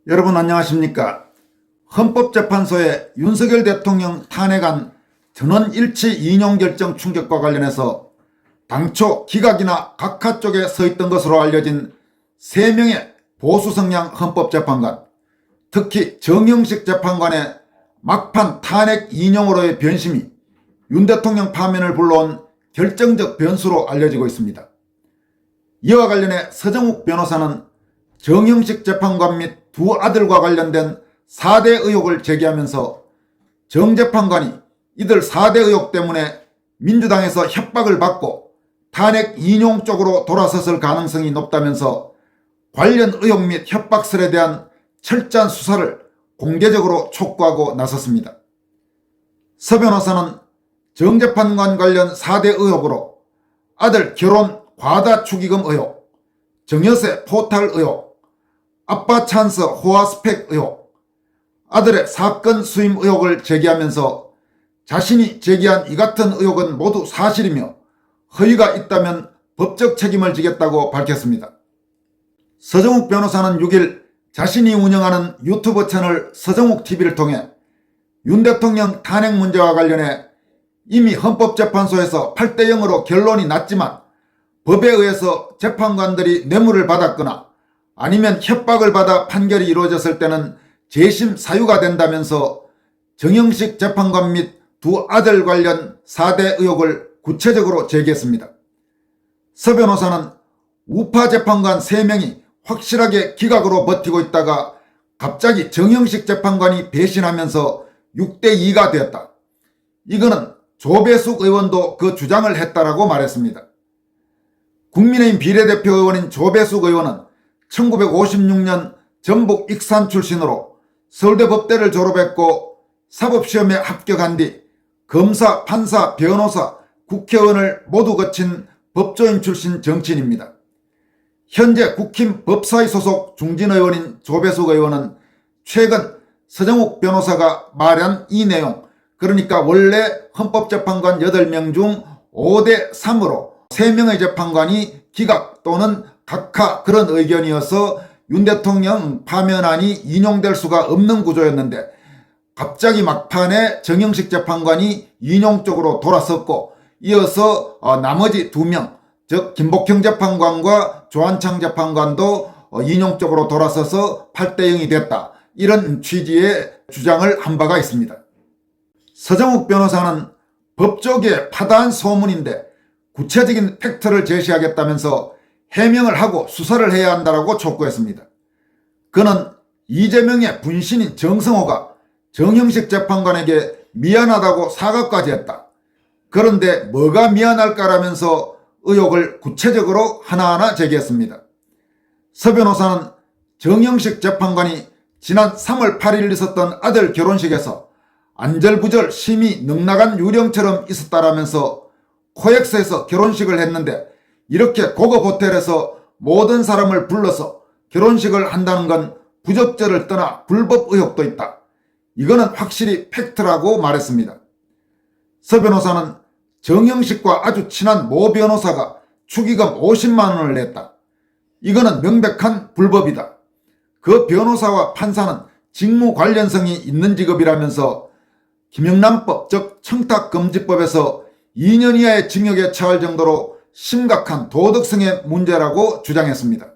여러분 안녕하십니까? 헌법재판소의 윤석열 대통령 탄핵안 전원일치 인용 결정 충격과 관련해서 당초 기각이나 각하 쪽에 서 있던 것으로 알려진 3명의 보수 성향 헌법재판관, 특히 정영식 재판관의 막판 탄핵 인용으로의 변심이 윤 대통령 파면을 불러온 결정적 변수로 알려지고 있습니다. 이와 관련해 서정욱 변호사는 정영식 재판관 및 두 아들과 관련된 4대 의혹을 제기하면서 정 재판관이 이들 4대 의혹 때문에 민주당에서 협박을 받고 탄핵 인용 쪽으로 돌아섰을 가능성이 높다면서 관련 의혹 및 협박설에 대한 철저한 수사를 공개적으로 촉구하고 나섰습니다. 서 변호사는 정 재판관 관련 4대 의혹으로 아들 결혼 과다 축의금 의혹, 정여세 포탈 의혹, 아빠 찬스 호화 스펙 의혹, 아들의 사건 수임 의혹을 제기하면서 자신이 제기한 이 같은 의혹은 모두 사실이며 허위가 있다면 법적 책임을 지겠다고 밝혔습니다. 서정욱 변호사는 6일 자신이 운영하는 유튜브 채널 서정욱TV를 통해 윤 대통령 탄핵 문제와 관련해 이미 헌법재판소에서 8대 0으로 결론이 났지만 법에 의해서 재판관들이 뇌물을 받았거나 아니면 협박을 받아 판결이 이루어졌을 때는 재심 사유가 된다면서 정영식 재판관 및 두 아들 관련 4대 의혹을 구체적으로 제기했습니다. 서 변호사는 우파 재판관 3명이 확실하게 기각으로 버티고 있다가 갑자기 정영식 재판관이 배신하면서 6대2가 되었다. 이거는 조배숙 의원도 그 주장을 했다라고 말했습니다. 국민의힘 비례대표 의원인 조배숙 의원은 1956년 전북 익산 출신으로 서울대 법대를 졸업했고 사법시험에 합격한 뒤 검사, 판사, 변호사, 국회의원을 모두 거친 법조인 출신 정치인입니다. 현재 국힘 법사위 소속 중진의원인 조배숙 의원은 최근 서정욱 변호사가 말한 이 내용, 그러니까 원래 헌법재판관 8명 중 5대 3으로 3명의 재판관이 기각 또는 각하 그런 의견이어서 윤 대통령 파면안이 인용될 수가 없는 구조였는데 갑자기 막판에 정영식 재판관이 인용 쪽으로 돌아섰고 이어서 나머지 2명, 즉 김복형 재판관과 조한창 재판관도 인용 쪽으로 돌아서서 8대 0이 됐다. 이런 취지의 주장을 한 바가 있습니다. 서정욱 변호사는 법조계의 파다한 소문인데 구체적인 팩트를 제시하겠다면서 해명을 하고 수사를 해야 한다고 촉구했습니다. 그는 이재명의 분신인 정성호가 정영식 재판관에게 미안하다고 사과까지 했다. 그런데 뭐가 미안할까라면서 의혹을 구체적으로 하나하나 제기했습니다. 서 변호사는 정영식 재판관이 지난 3월 8일 있었던 아들 결혼식에서 안절부절 심히 넉나간 유령처럼 있었다라면서 코엑스에서 결혼식을 했는데 이렇게 고급 호텔에서 모든 사람을 불러서 결혼식을 한다는 건 부적절을 떠나 불법 의혹도 있다. 이거는 확실히 팩트라고 말했습니다. 서 변호사는 정영식과 아주 친한 모 변호사가 축의금 50만 원을 냈다. 이거는 명백한 불법이다. 그 변호사와 판사는 직무 관련성이 있는 직업이라면서 김영란법 즉 청탁금지법에서 2년 이하의 징역에 처할 정도로 심각한 도덕성의 문제라고 주장했습니다.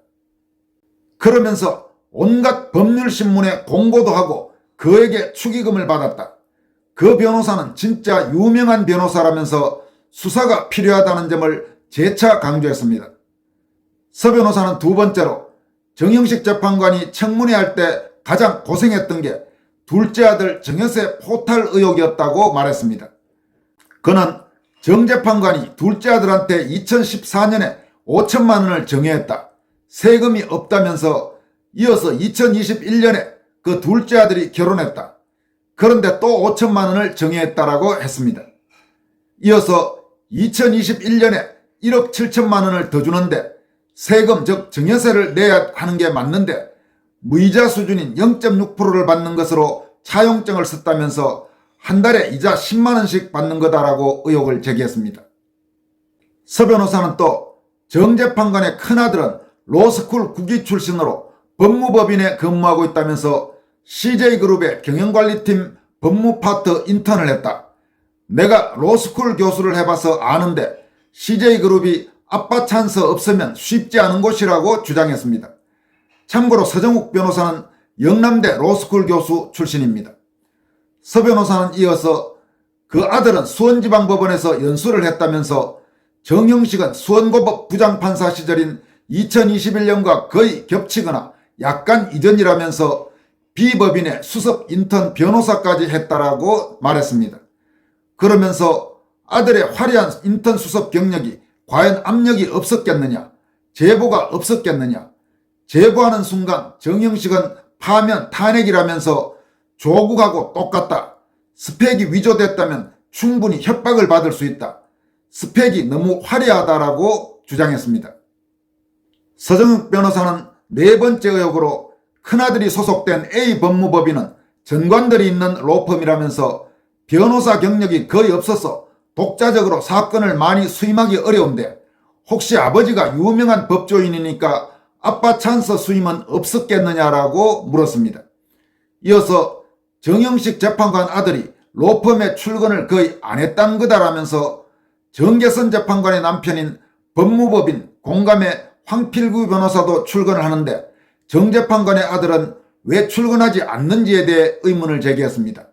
그러면서 온갖 법률신문에 공고도 하고 그에게 축의금을 받았다. 그 변호사는 진짜 유명한 변호사라면서 수사가 필요하다는 점을 재차 강조했습니다. 서 변호사는 두 번째로 정영식 재판관이 청문회할 때 가장 고생했던 게 둘째 아들 정여세 포탈 의혹이었다고 말했습니다. 그는 정 재판관이 둘째 아들한테 2014년에 5천만 원을 정해했다. 세금이 없다면서 이어서 2021년에 그 둘째 아들이 결혼했다. 그런데 또 5천만 원을 정해했다라고 했습니다. 이어서 2021년에 1억 7천만 원을 더 주는데 세금 즉 정여세를 내야 하는 게 맞는데 무이자 수준인 0.6%를 받는 것으로 차용증을 썼다면서 한 달에 이자 10만 원씩 받는 거다라고 의혹을 제기했습니다. 서 변호사는 또 정 재판관의 큰아들은 로스쿨 국위 출신으로 법무법인에 근무하고 있다면서 CJ그룹의 경영관리팀 법무파트 인턴을 했다. 내가 로스쿨 교수를 해봐서 아는데 CJ그룹이 아빠 찬스 없으면 쉽지 않은 곳이라고 주장했습니다. 참고로 서정욱 변호사는 영남대 로스쿨 교수 출신입니다. 서 변호사는 이어서 그 아들은 수원지방법원에서 연수를 했다면서 정형식은 수원고법 부장판사 시절인 2021년과 거의 겹치거나 약간 이전이라면서 비법인의 수석 인턴 변호사까지 했다라고 말했습니다. 그러면서 아들의 화려한 인턴 수석 경력이 과연 압력이 없었겠느냐, 제보가 없었겠느냐, 제보하는 순간 정형식은 파면 탄핵이라면서 조국하고 똑같다. 스펙이 위조됐다면 충분히 협박을 받을 수 있다. 스펙이 너무 화려하다라고 주장했습니다. 서정욱 변호사는 네 번째 의혹으로 큰아들이 소속된 A법무법인은 전관들이 있는 로펌이라면서 변호사 경력이 거의 없어서 독자적으로 사건을 많이 수임하기 어려운데 혹시 아버지가 유명한 법조인이니까 아빠 찬스 수임은 없었겠느냐라고 물었습니다. 이어서 정형식 재판관 아들이 로펌에 출근을 거의 안 했다는 거다라면서 정계선 재판관의 남편인 법무법인 공감의 황필구 변호사도 출근을 하는데 정 재판관의 아들은 왜 출근하지 않는지에 대해 의문을 제기했습니다.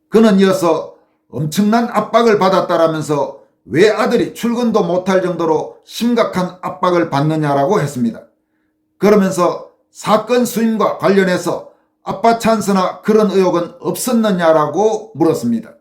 그는 이어서 엄청난 압박을 받았다라면서 왜 아들이 출근도 못할 정도로 심각한 압박을 받느냐라고 했습니다. 그러면서 사건 수임과 관련해서 아빠 찬스나 그런 의혹은 없었느냐라고 물었습니다.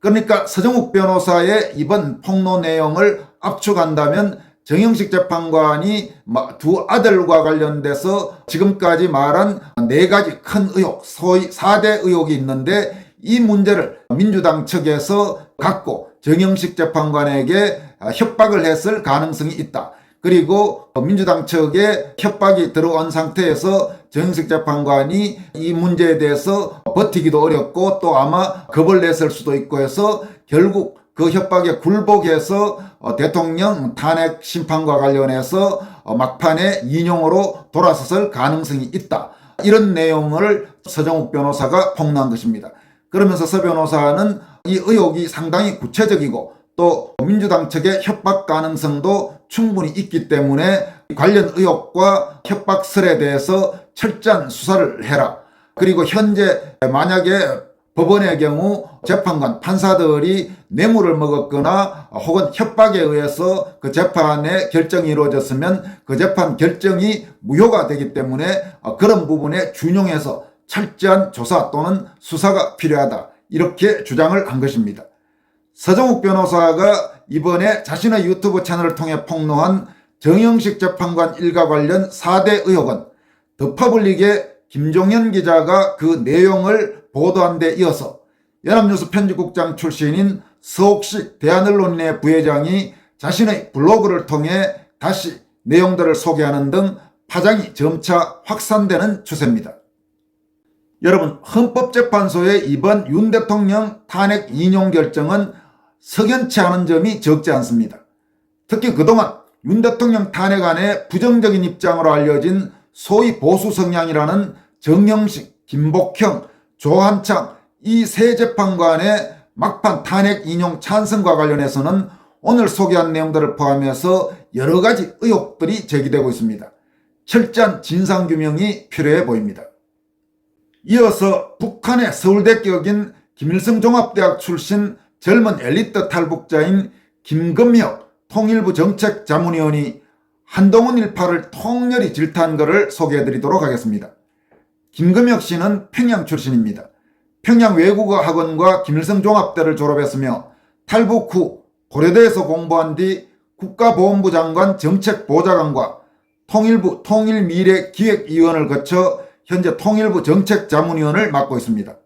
그러니까 서정욱 변호사의 이번 폭로 내용을 압축한다면 정형식 재판관이 두 아들과 관련돼서 지금까지 말한 네 가지 큰 의혹, 소위 4대 의혹이 있는데 이 문제를 민주당 측에서 갖고 정형식 재판관에게 협박을 했을 가능성이 있다. 그리고 민주당 측에 협박이 들어온 상태에서 정형식 재판관이 이 문제에 대해서 버티기도 어렵고 또 아마 겁을 냈을 수도 있고 해서 결국 그 협박에 굴복해서 대통령 탄핵 심판과 관련해서 막판에 인용으로 돌아섰을 가능성이 있다. 이런 내용을 서정욱 변호사가 폭로한 것입니다. 그러면서 서 변호사는 이 의혹이 상당히 구체적이고 또 민주당 측의 협박 가능성도 충분히 있기 때문에 관련 의혹과 협박설에 대해서 철저한 수사를 해라. 그리고 현재 만약에 법원의 경우 재판관, 판사들이 뇌물을 먹었거나 혹은 협박에 의해서 그 재판의 결정이 이루어졌으면 그 재판 결정이 무효가 되기 때문에 그런 부분에 준용해서 철저한 조사 또는 수사가 필요하다. 이렇게 주장을 한 것입니다. 서정욱 변호사가 이번에 자신의 유튜브 채널을 통해 폭로한 정형식 재판관 일가 관련 4대 의혹은 더퍼블릭의 김종현 기자가 그 내용을 보도한 데 이어서 연합뉴스 편집국장 출신인 서옥식 대한언론인의 부회장이 자신의 블로그를 통해 다시 내용들을 소개하는 등 파장이 점차 확산되는 추세입니다. 여러분, 헌법재판소의 이번 윤 대통령 탄핵 인용 결정은 석연치 않은 점이 적지 않습니다. 특히 그동안 윤 대통령 탄핵안에 부정적인 입장으로 알려진 소위 보수 성향이라는 정형식, 김복형, 조한창 이 세 재판관의 막판 탄핵 인용 찬성과 관련해서는 오늘 소개한 내용들을 포함해서 여러 가지 의혹들이 제기되고 있습니다. 철저한 진상규명이 필요해 보입니다. 이어서 북한의 서울대 격인 김일성 종합대학 출신 젊은 엘리트 탈북자인 김금혁 통일부 정책자문위원이 한동훈 일파를 통렬히 질타한 것을 소개해드리도록 하겠습니다. 김금혁 씨는 평양 출신입니다. 평양 외국어학원과 김일성 종합대를 졸업했으며 탈북 후 고려대에서 공부한 뒤 국가보훈부 장관 정책보좌관과 통일부 통일미래기획위원을 거쳐 현재 통일부 정책자문위원을 맡고 있습니다.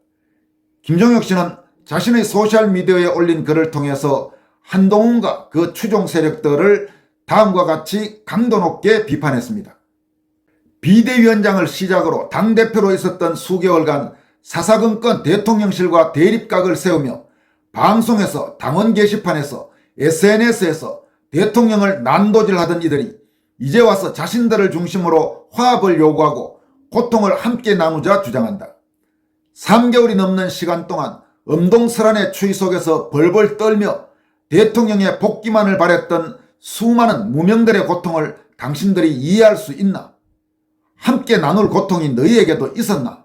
김종혁 씨는 자신의 소셜미디어에 올린 글을 통해서 한동훈과 그 추종 세력들을 다음과 같이 강도 높게 비판했습니다. 비대위원장을 시작으로 당대표로 있었던 수개월간 사사건건 대통령실과 대립각을 세우며 방송에서 당원 게시판에서 SNS에서 대통령을 난도질하던 이들이 이제 와서 자신들을 중심으로 화합을 요구하고 고통을 함께 나누자 주장한다. 3개월이 넘는 시간 동안 엄동설한의 추위 속에서 벌벌 떨며 대통령의 복귀만을 바랬던 수많은 무명들의 고통을 당신들이 이해할 수 있나? 함께 나눌 고통이 너희에게도 있었나?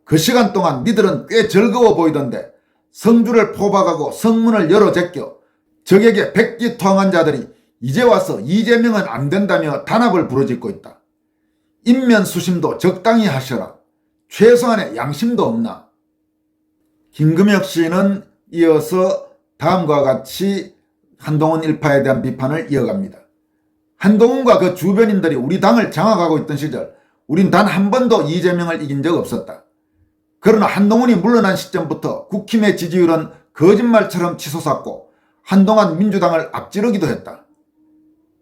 그 시간 동안 니들은 꽤 즐거워 보이던데 성주를 포박하고 성문을 열어 제껴 적에게 백기토항한 자들이 이제 와서 이재명은 안 된다며 단합을 부르짖고 있다. 인면수심도 적당히 하셔라. 최소한의 양심도 없나? 김금혁 씨는 이어서 다음과 같이 한동훈 일파에 대한 비판을 이어갑니다. 한동훈과 그 주변인들이 우리 당을 장악하고 있던 시절 우린 단 한 번도 이재명을 이긴 적 없었다. 그러나 한동훈이 물러난 시점부터 국힘의 지지율은 거짓말처럼 치솟았고 한동안 민주당을 앞지르기도 했다.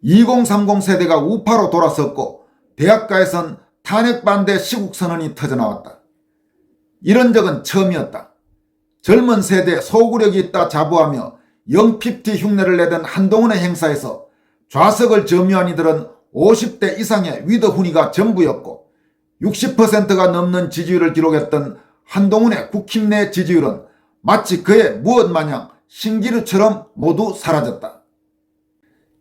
2030 세대가 우파로 돌아섰고 대학가에선 탄핵 반대 시국선언이 터져나왔다. 이런 적은 처음이었다. 젊은 세대에 소구력이 있다 자부하며 영피프티 흉내를 내던 한동훈의 행사에서 좌석을 점유한 이들은 50대 이상의 위드 훈이가 전부였고 60%가 넘는 지지율을 기록했던 한동훈의 국힘 내 지지율은 마치 그의 무엇 마냥 신기루처럼 모두 사라졌다.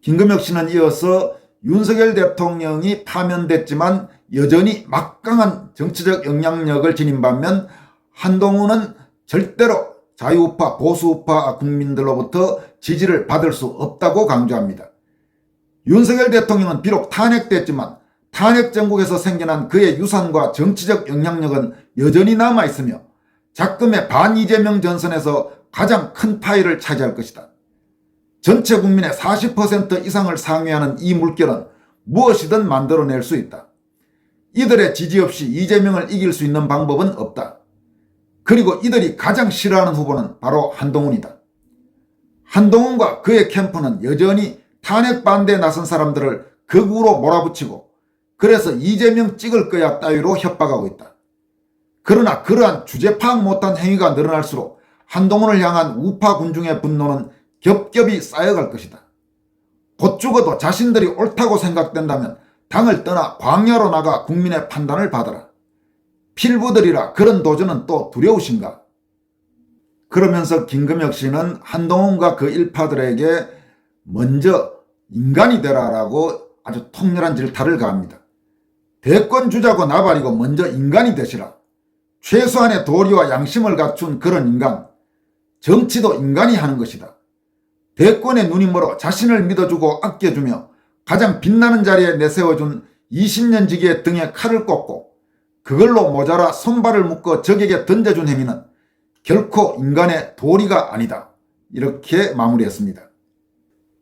김금혁 씨는 이어서 윤석열 대통령이 파면됐지만 여전히 막강한 정치적 영향력을 지닌 반면 한동훈은 절대로 자유우파 보수우파 국민들로부터 지지를 받을 수 없다고 강조합니다. 윤석열 대통령은 비록 탄핵됐지만 탄핵 정국에서 생겨난 그의 유산과 정치적 영향력은 여전히 남아있으며 작금의 반이재명 전선에서 가장 큰 파일을 차지할 것이다. 전체 국민의 40% 이상을 상회하는 이 물결은 무엇이든 만들어낼 수 있다. 이들의 지지 없이 이재명을 이길 수 있는 방법은 없다. 그리고 이들이 가장 싫어하는 후보는 바로 한동훈이다. 한동훈과 그의 캠프는 여전히 탄핵 반대에 나선 사람들을 극우로 몰아붙이고 그래서 이재명 찍을 거야 따위로 협박하고 있다. 그러나 그러한 주제 파악 못한 행위가 늘어날수록 한동훈을 향한 우파 군중의 분노는 겹겹이 쌓여갈 것이다. 곧 죽어도 자신들이 옳다고 생각된다면 당을 떠나 광야로 나가 국민의 판단을 받아라. 필부들이라 그런 도전은 또 두려우신가? 그러면서 김금혁 씨는 한동훈과 그 일파들에게 먼저 인간이 되라라고 아주 통렬한 질타를 가합니다. 대권 주자고 나발이고 먼저 인간이 되시라. 최소한의 도리와 양심을 갖춘 그런 인간, 정치도 인간이 하는 것이다. 대권에 눈이 멀어 자신을 믿어주고 아껴주며 가장 빛나는 자리에 내세워준 20년 지기의 등에 칼을 꽂고 그걸로 모자라 손발을 묶어 적에게 던져준 행위는 결코 인간의 도리가 아니다. 이렇게 마무리했습니다.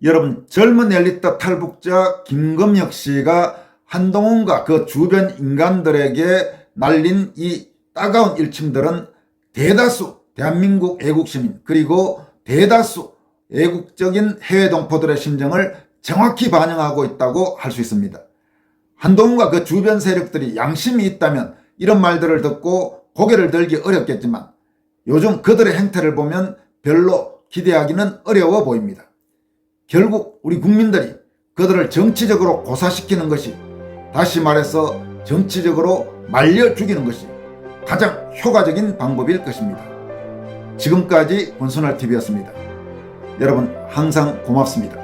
여러분, 젊은 엘리트 탈북자 김금혁 씨가 한동훈과 그 주변 인간들에게 날린 이 따가운 일침들은 대다수 대한민국 애국시민 그리고 대다수 애국적인 해외 동포들의 심정을 정확히 반영하고 있다고 할 수 있습니다. 한동훈과 그 주변 세력들이 양심이 있다면 이런 말들을 듣고 고개를 들기 어렵겠지만 요즘 그들의 행태를 보면 별로 기대하기는 어려워 보입니다. 결국 우리 국민들이 그들을 정치적으로 고사시키는 것이, 다시 말해서 정치적으로 말려 죽이는 것이 가장 효과적인 방법일 것입니다. 지금까지 권순할TV였습니다. 여러분 항상 고맙습니다.